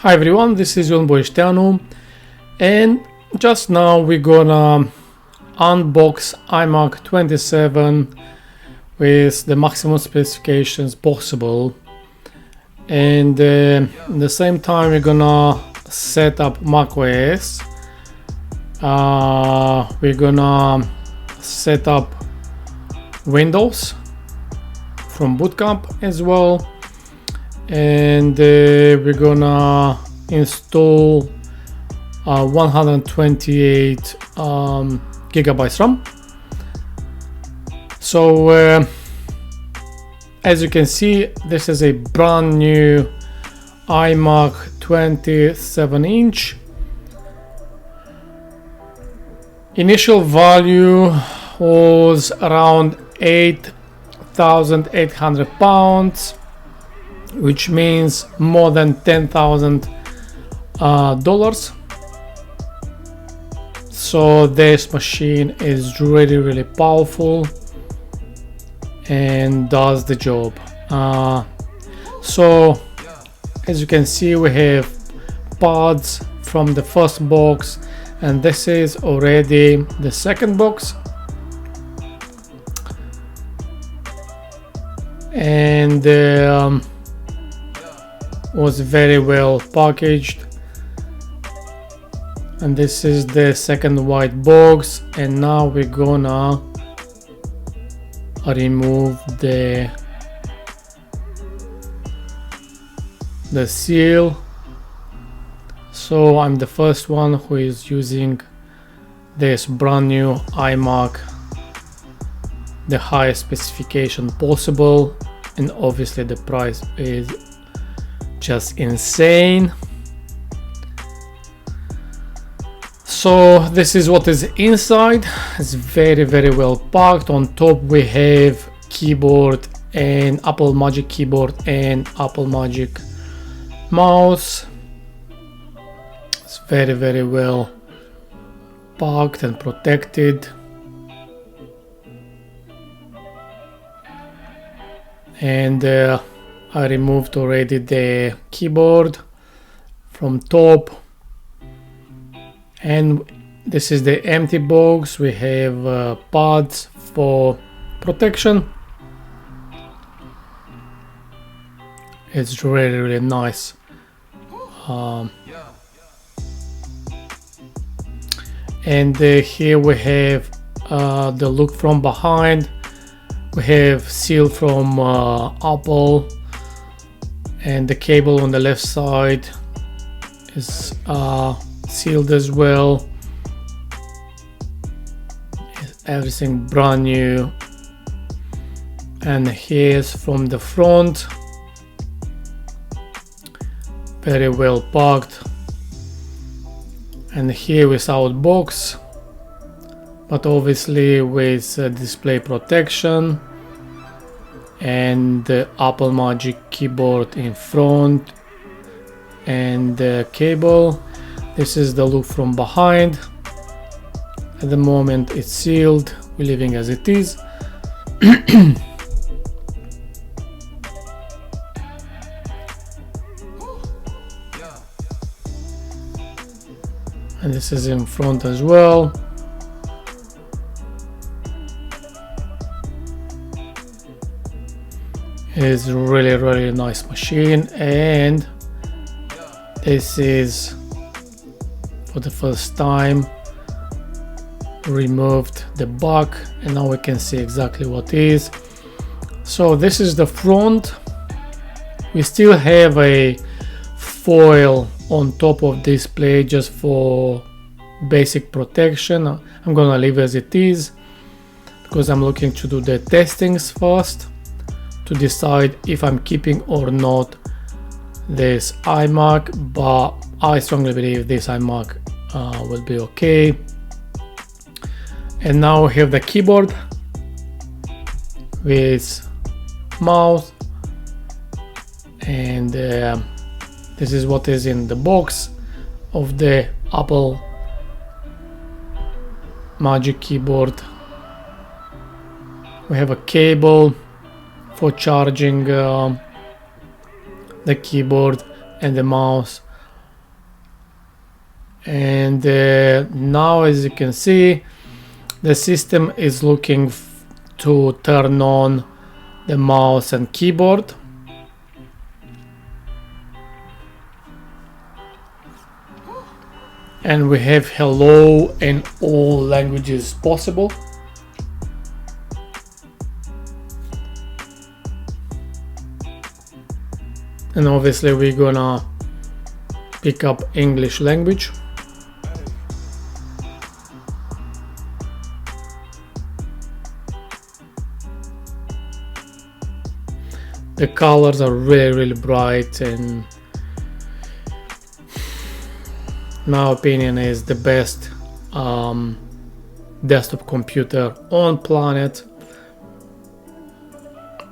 Hi everyone, this is BOISTEANU, and just now we're gonna unbox iMac 27 with the maximum specifications possible, and at the same time we're gonna set up macOS. We're gonna set up Windows from bootcamp as well, and we're gonna install 128 gigabytes RAM. So as you can see, this is a brand new iMac 27-inch. Initial value was around £8,800, which means more than $10,000. So this machine is really powerful and does the job. So as you can see, we have parts from the first box, and this is already the second box, and was very well packaged. And this is the second white box, and now we're gonna remove the seal. So I'm the first one who is using this brand new iMac, the highest specification possible, and obviously the price is just insane. So this is what is inside. It's very well packed. On top we have keyboard and Apple Magic keyboard and Apple Magic mouse. It's very well packed and protected. And I removed already the keyboard from top, and this is the empty box. We have pads for protection. It's really nice. And here we have the look from behind. We have seal from Apple, and the cable on the left side is sealed as well. Everything brand new. And here's from the front, very well packed. And here without box, but obviously with display protection, and the Apple Magic keyboard in front, and the cable. This is the look from behind. At the moment it's sealed, we're leaving as it is. And this is in front as well. It's really nice machine, and this is for the first time removed the back, and now we can see exactly what is. So this is the front. We still have a foil on top of display just for basic protection. I'm gonna leave as it is because I'm looking to do the testings first to decide if I'm keeping or not this iMac, but I strongly believe this iMac will be okay. And now we have the keyboard with mouse, and this is what is in the box of the Apple Magic keyboard. We have a cable for charging the keyboard and the mouse And now, as you can see, the system is looking to turn on the mouse and keyboard. And we have hello in all languages possible. And obviously we're gonna pick up English language. The colors are really bright, and in my opinion is the best desktop computer on planet,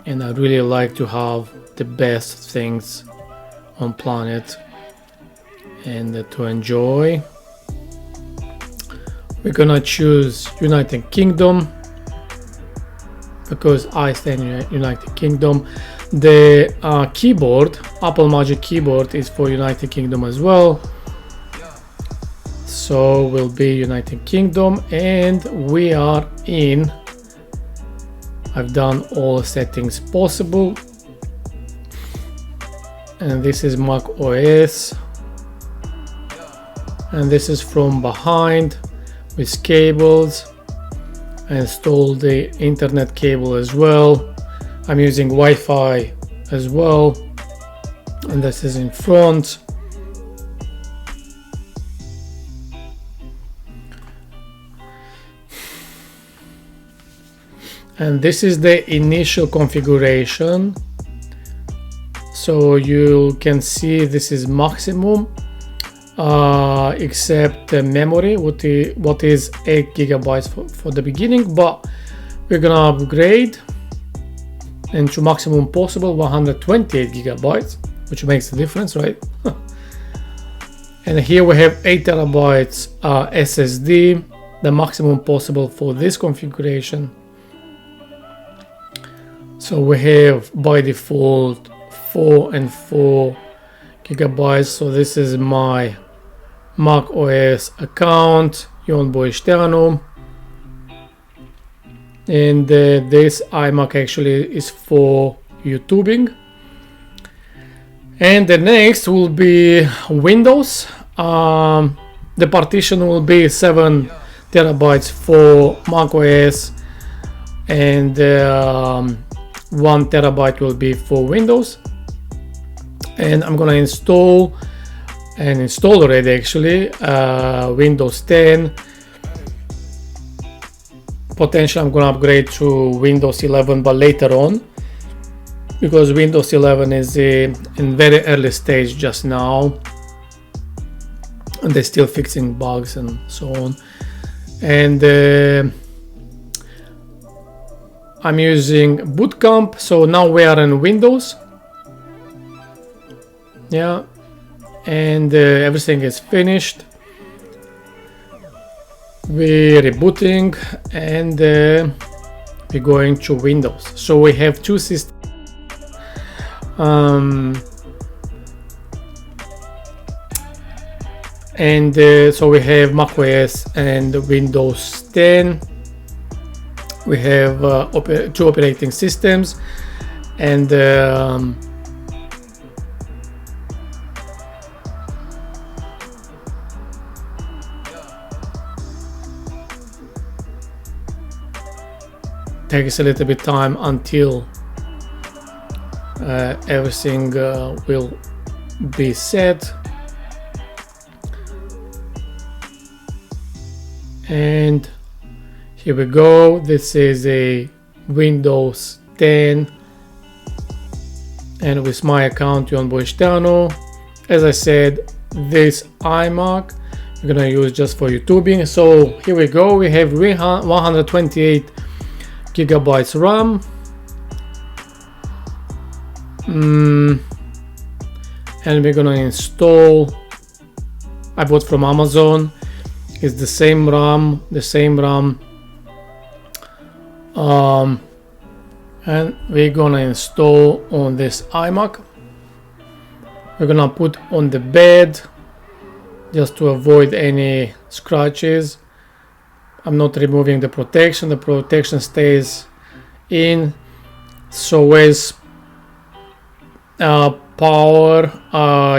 and I really like to have the best things on planet and to enjoy. We're gonna choose United Kingdom because I stand in United Kingdom. The keyboard, Apple Magic Keyboard, is for United Kingdom as well. So we'll be United Kingdom, and we are in. I've done all settings possible, and this is Mac OS, and this is from behind with cables. I installed the internet cable as well. I'm using Wi-Fi as well, and this is in front. And this is the initial configuration. So you can see this is maximum, except the memory, what is 8 gigabytes for the beginning, but we're gonna upgrade into maximum possible 128 gigabytes, which makes a difference, right? And here we have 8 terabytes SSD, the maximum possible for this configuration. So we have by default 4 and 4 gigabytes. So this is my Mac OS account, BOISTEANU. And this iMac actually is for YouTubing. And the next will be Windows. The partition will be 7 terabytes for Mac OS, and 1 terabyte will be for Windows. And I'm gonna install already actually Windows 10. Potentially I'm gonna upgrade to Windows 11, but later on, because Windows 11 is in very early stage just now, and they're still fixing bugs and so on. And I'm using Boot Camp, so now we are in Windows. Yeah, and everything is finished. We're rebooting, and we're going to Windows. So we have two systems. So we have macOS and Windows 10. We have two operating systems, and takes a little bit time until everything will be set. And here we go. This is a Windows 10, and with my account on BOISTEANU. As I said, this iMac we're gonna use just for YouTubing. So here we go. We have 128 gigabytes RAM. And we're gonna install. I bought from Amazon. It's the same RAM, and we're gonna install on this iMac. We're gonna put on the bed, just to avoid any scratches. I'm not removing the protection stays in. So as power,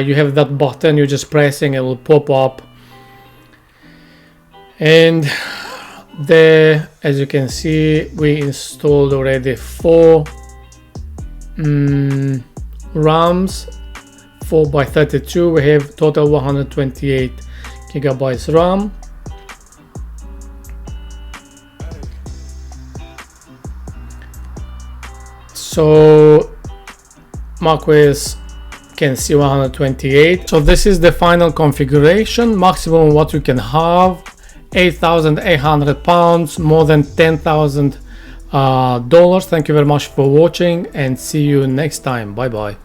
you have that button, you're just pressing, it will pop up. And there, as you can see, we installed already 4 RAMs, 4x32. We have total 128 gigabytes RAM. So macOS can see 128. So this is the final configuration. Maximum what you can have, 8,800 pounds, more than $10,000. Thank you very much for watching, and see you next time. Bye bye.